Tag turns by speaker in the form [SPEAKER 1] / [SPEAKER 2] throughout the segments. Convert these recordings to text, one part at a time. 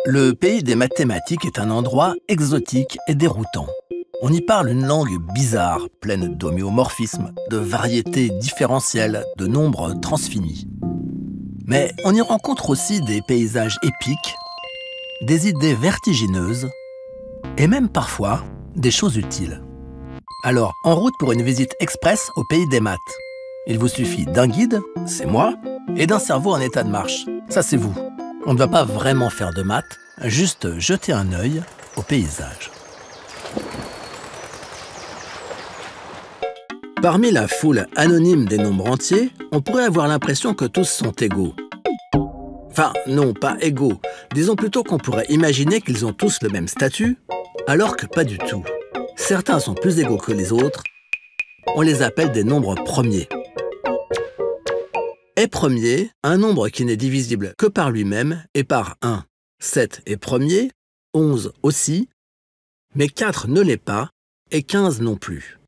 [SPEAKER 1] Le pays des mathématiques est un endroit exotique et déroutant. On y parle une langue bizarre, pleine d'homéomorphismes, de variétés différentielles, de nombres transfinis. Mais on y rencontre aussi des paysages épiques, des idées vertigineuses et même parfois des choses utiles. Alors, en route pour une visite express au pays des maths. Il vous suffit d'un guide, c'est moi, et d'un cerveau en état de marche, ça c'est vous. On ne va pas vraiment faire de maths, juste jeter un œil au paysage. Parmi la foule anonyme des nombres entiers, on pourrait avoir l'impression que tous sont égaux. Enfin, non, pas égaux. Disons plutôt qu'on pourrait imaginer qu'ils ont tous le même statut, alors que pas du tout. Certains sont plus égaux que les autres. On les appelle des nombres premiers. Et premier, un nombre qui n'est divisible que par lui-même et par 1. 7 est premier, 11 aussi, mais 4 ne l'est pas et 15 non plus.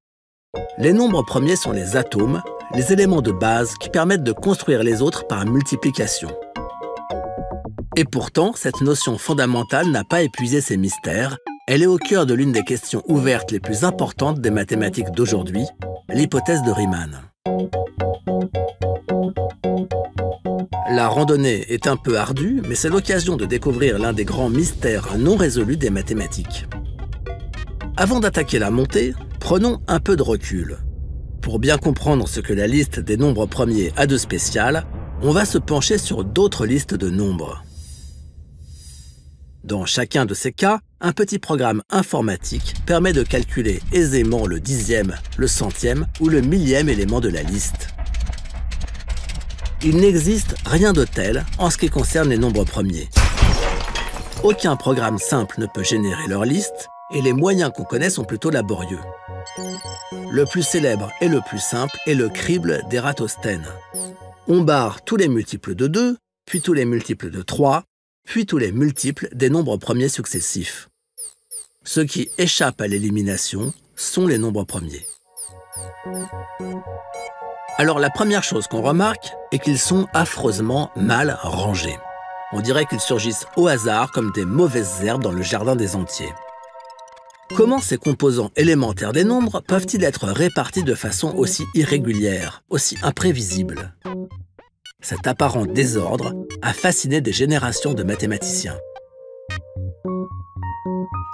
[SPEAKER 1] Les nombres premiers sont les atomes, les éléments de base qui permettent de construire les autres par multiplication. Et pourtant, cette notion fondamentale n'a pas épuisé ses mystères. Elle est au cœur de l'une des questions ouvertes les plus importantes des mathématiques d'aujourd'hui, l'hypothèse de Riemann. La randonnée est un peu ardue, mais c'est l'occasion de découvrir l'un des grands mystères non résolus des mathématiques. Avant d'attaquer la montée, prenons un peu de recul. Pour bien comprendre ce que la liste des nombres premiers a de spécial, on va se pencher sur d'autres listes de nombres. Dans chacun de ces cas, un petit programme informatique permet de calculer aisément le dixième, le centième ou le millième élément de la liste. Il n'existe rien de tel en ce qui concerne les nombres premiers. Aucun programme simple ne peut générer leur liste, et les moyens qu'on connaît sont plutôt laborieux. Le plus célèbre et le plus simple est le crible d'Ératosthène. On barre tous les multiples de 2, puis tous les multiples de 3, puis tous les multiples des nombres premiers successifs. Ceux qui échappent à l'élimination sont les nombres premiers. Alors la première chose qu'on remarque est qu'ils sont affreusement mal rangés. On dirait qu'ils surgissent au hasard comme des mauvaises herbes dans le jardin des entiers. Comment ces composants élémentaires des nombres peuvent-ils être répartis de façon aussi irrégulière, aussi imprévisible? Cet apparent désordre a fasciné des générations de mathématiciens.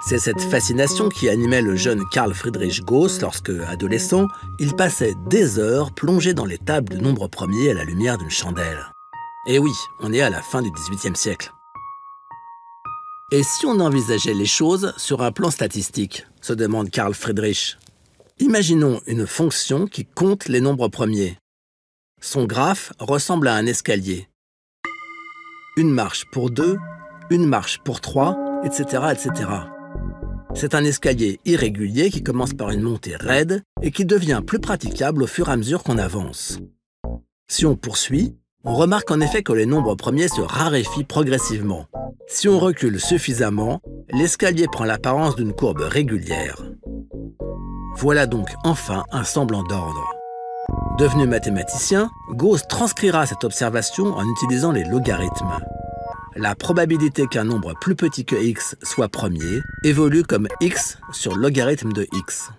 [SPEAKER 1] C'est cette fascination qui animait le jeune Carl Friedrich Gauss lorsque, adolescent, il passait des heures plongé dans les tables de nombres premiers à la lumière d'une chandelle. Et oui, on est à la fin du XVIIIe siècle. Et si on envisageait les choses sur un plan statistique, se demande Carl Friedrich. Imaginons une fonction qui compte les nombres premiers. Son graphe ressemble à un escalier. Une marche pour 2, une marche pour 3, etc., etc. C'est un escalier irrégulier qui commence par une montée raide et qui devient plus praticable au fur et à mesure qu'on avance. Si on poursuit, on remarque en effet que les nombres premiers se raréfient progressivement. Si on recule suffisamment, l'escalier prend l'apparence d'une courbe régulière. Voilà donc enfin un semblant d'ordre. Devenu mathématicien, Gauss transcrira cette observation en utilisant les logarithmes. La probabilité qu'un nombre plus petit que x soit premier évolue comme x sur le logarithme de x.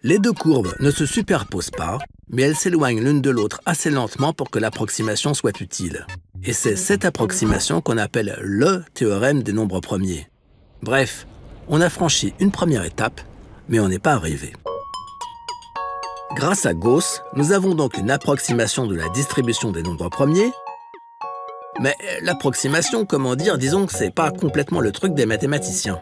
[SPEAKER 1] Les deux courbes ne se superposent pas, mais elles s'éloignent l'une de l'autre assez lentement pour que l'approximation soit utile. Et c'est cette approximation qu'on appelle le théorème des nombres premiers. Bref, on a franchi une première étape, mais on n'est pas arrivé. Grâce à Gauss, nous avons donc une approximation de la distribution des nombres premiers. Mais l'approximation, comment dire, disons que c'est pas complètement le truc des mathématiciens.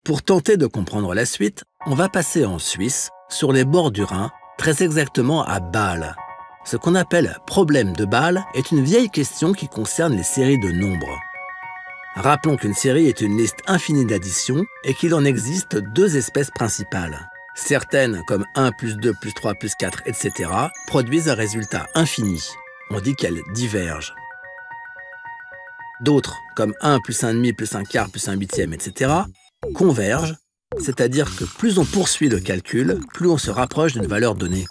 [SPEAKER 1] Pour tenter de comprendre la suite, on va passer en Suisse, sur les bords du Rhin, très exactement à Bâle. Ce qu'on appelle problème de Bâle est une vieille question qui concerne les séries de nombres. Rappelons qu'une série est une liste infinie d'additions et qu'il en existe deux espèces principales. Certaines, comme 1 plus 2 plus 3 plus 4, etc., produisent un résultat infini. On dit qu'elles divergent. D'autres, comme 1 plus 1,5 plus 1 quart plus 1 huitième, etc., convergent, c'est-à-dire que plus on poursuit le calcul, plus on se rapproche d'une valeur donnée.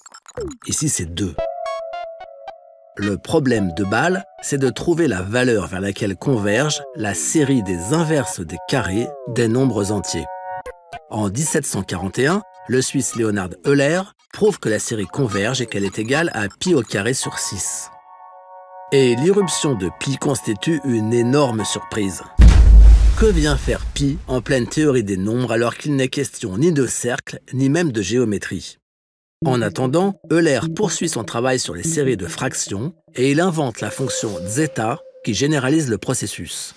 [SPEAKER 1] Ici, c'est 2. Le problème de Bâle, c'est de trouver la valeur vers laquelle converge la série des inverses des carrés des nombres entiers. En 1741, le Suisse Leonhard Euler prouve que la série converge et qu'elle est égale à pi au carré sur 6. Et l'irruption de pi constitue une énorme surprise. Que vient faire pi en pleine théorie des nombres alors qu'il n'est question ni de cercle, ni même de géométrie? En attendant, Euler poursuit son travail sur les séries de fractions et il invente la fonction zeta qui généralise le processus.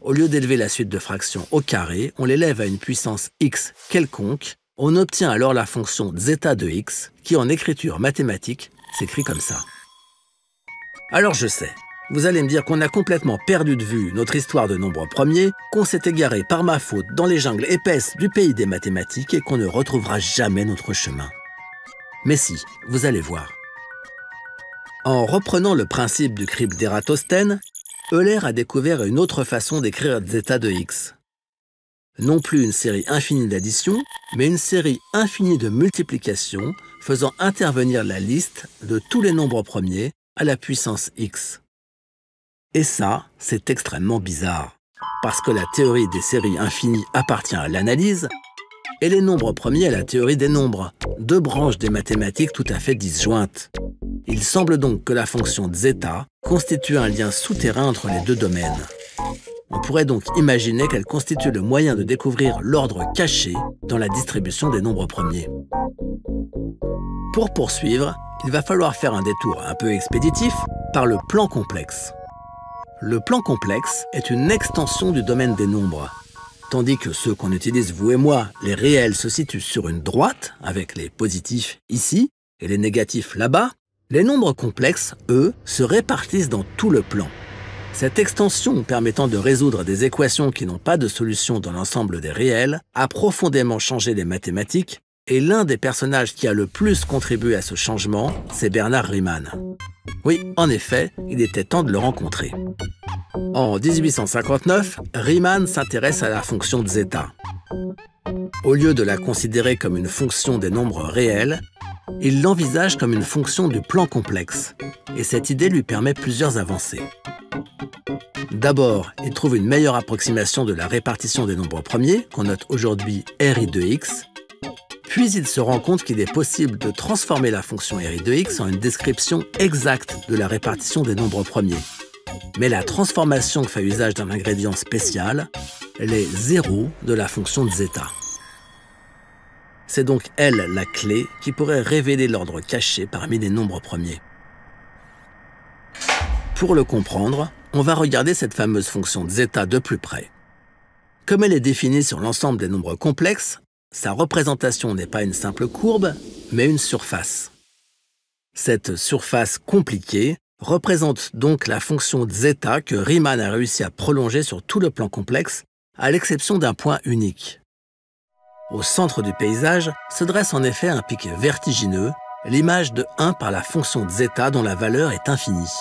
[SPEAKER 1] Au lieu d'élever la suite de fractions au carré, on l'élève à une puissance x quelconque. On obtient alors la fonction zeta de x qui, en écriture mathématique, s'écrit comme ça. Alors je sais, vous allez me dire qu'on a complètement perdu de vue notre histoire de nombres premiers, qu'on s'est égaré par ma faute dans les jungles épaisses du pays des mathématiques et qu'on ne retrouvera jamais notre chemin. Mais si, vous allez voir. En reprenant le principe du crible d'Ératosthène, Euler a découvert une autre façon d'écrire zeta de x. Non plus une série infinie d'addition, mais une série infinie de multiplication faisant intervenir la liste de tous les nombres premiers à la puissance x. Et ça, c'est extrêmement bizarre, parce que la théorie des séries infinies appartient à l'analyse, et les nombres premiers à la théorie des nombres, deux branches des mathématiques tout à fait disjointes. Il semble donc que la fonction zeta constitue un lien souterrain entre les deux domaines. On pourrait donc imaginer qu'elle constitue le moyen de découvrir l'ordre caché dans la distribution des nombres premiers. Pour poursuivre, il va falloir faire un détour un peu expéditif par le plan complexe. Le plan complexe est une extension du domaine des nombres. Tandis que ceux qu'on utilise, vous et moi, les réels, se situent sur une droite, avec les positifs ici et les négatifs là-bas, les nombres complexes, eux, se répartissent dans tout le plan. Cette extension permettant de résoudre des équations qui n'ont pas de solution dans l'ensemble des réels a profondément changé les mathématiques, et l'un des personnages qui a le plus contribué à ce changement, c'est Bernard Riemann. Oui, en effet, il était temps de le rencontrer. En 1859, Riemann s'intéresse à la fonction zeta. Au lieu de la considérer comme une fonction des nombres réels, il l'envisage comme une fonction du plan complexe, et cette idée lui permet plusieurs avancées. D'abord, il trouve une meilleure approximation de la répartition des nombres premiers, qu'on note aujourd'hui RI de x, puis il se rend compte qu'il est possible de transformer la fonction RI de x en une description exacte de la répartition des nombres premiers. Mais la transformation fait usage d'un ingrédient spécial, les zéros de la fonction de zeta. C'est donc elle la clé qui pourrait révéler l'ordre caché parmi les nombres premiers. Pour le comprendre, on va regarder cette fameuse fonction de zeta de plus près. Comme elle est définie sur l'ensemble des nombres complexes, sa représentation n'est pas une simple courbe, mais une surface. Cette surface compliquée représente donc la fonction zeta que Riemann a réussi à prolonger sur tout le plan complexe, à l'exception d'un point unique. Au centre du paysage se dresse en effet un pic vertigineux, l'image de 1 par la fonction zeta dont la valeur est infinie.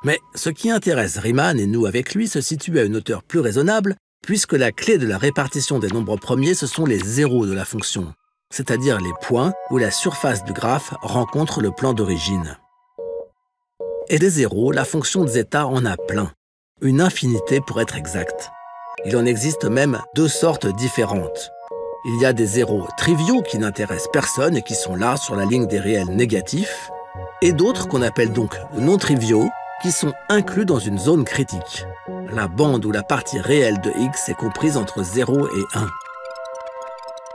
[SPEAKER 1] Mais ce qui intéresse Riemann et nous avec lui se situe à une hauteur plus raisonnable, puisque la clé de la répartition des nombres premiers, ce sont les zéros de la fonction, c'est-à-dire les points où la surface du graphe rencontre le plan d'origine. Et des zéros, la fonction de zeta en a plein, une infinité pour être exact. Il en existe même deux sortes différentes. Il y a des zéros triviaux qui n'intéressent personne et qui sont là sur la ligne des réels négatifs, et d'autres qu'on appelle donc non triviaux, qui sont inclus dans une zone critique. La bande où la partie réelle de x est comprise entre 0 et 1.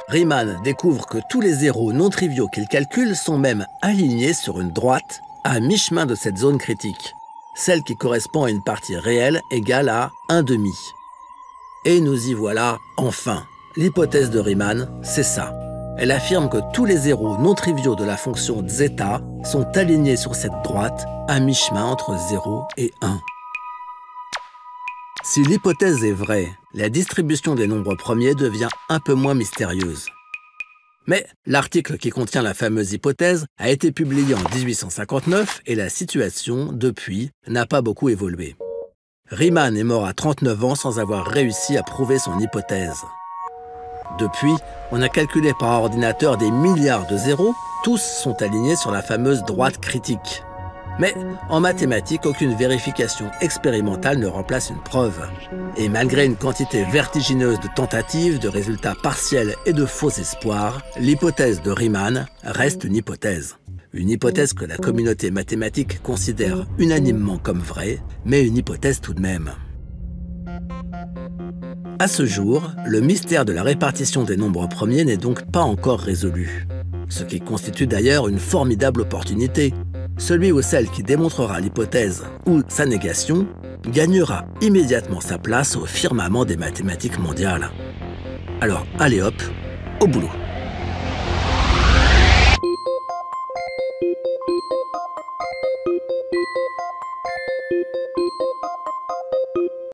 [SPEAKER 1] Riemann découvre que tous les zéros non triviaux qu'il calcule sont même alignés sur une droite à mi-chemin de cette zone critique, celle qui correspond à une partie réelle égale à 1/2. Et nous y voilà enfin. L'hypothèse de Riemann, c'est ça. Elle affirme que tous les zéros non triviaux de la fonction zeta sont alignés sur cette droite à mi-chemin entre 0 et 1. Si l'hypothèse est vraie, la distribution des nombres premiers devient un peu moins mystérieuse. Mais l'article qui contient la fameuse hypothèse a été publié en 1859 et la situation, depuis, n'a pas beaucoup évolué. Riemann est mort à 39 ans sans avoir réussi à prouver son hypothèse. Depuis, on a calculé par ordinateur des milliards de zéros Tous sont alignés sur la fameuse droite critique. Mais en mathématiques, aucune vérification expérimentale ne remplace une preuve. Et malgré une quantité vertigineuse de tentatives, de résultats partiels et de faux espoirs, l'hypothèse de Riemann reste une hypothèse. Une hypothèse que la communauté mathématique considère unanimement comme vraie, mais une hypothèse tout de même. À ce jour, le mystère de la répartition des nombres premiers n'est donc pas encore résolu. Ce qui constitue d'ailleurs une formidable opportunité. Celui ou celle qui démontrera l'hypothèse ou sa négation gagnera immédiatement sa place au firmament des mathématiques mondiales. Alors allez hop, au boulot!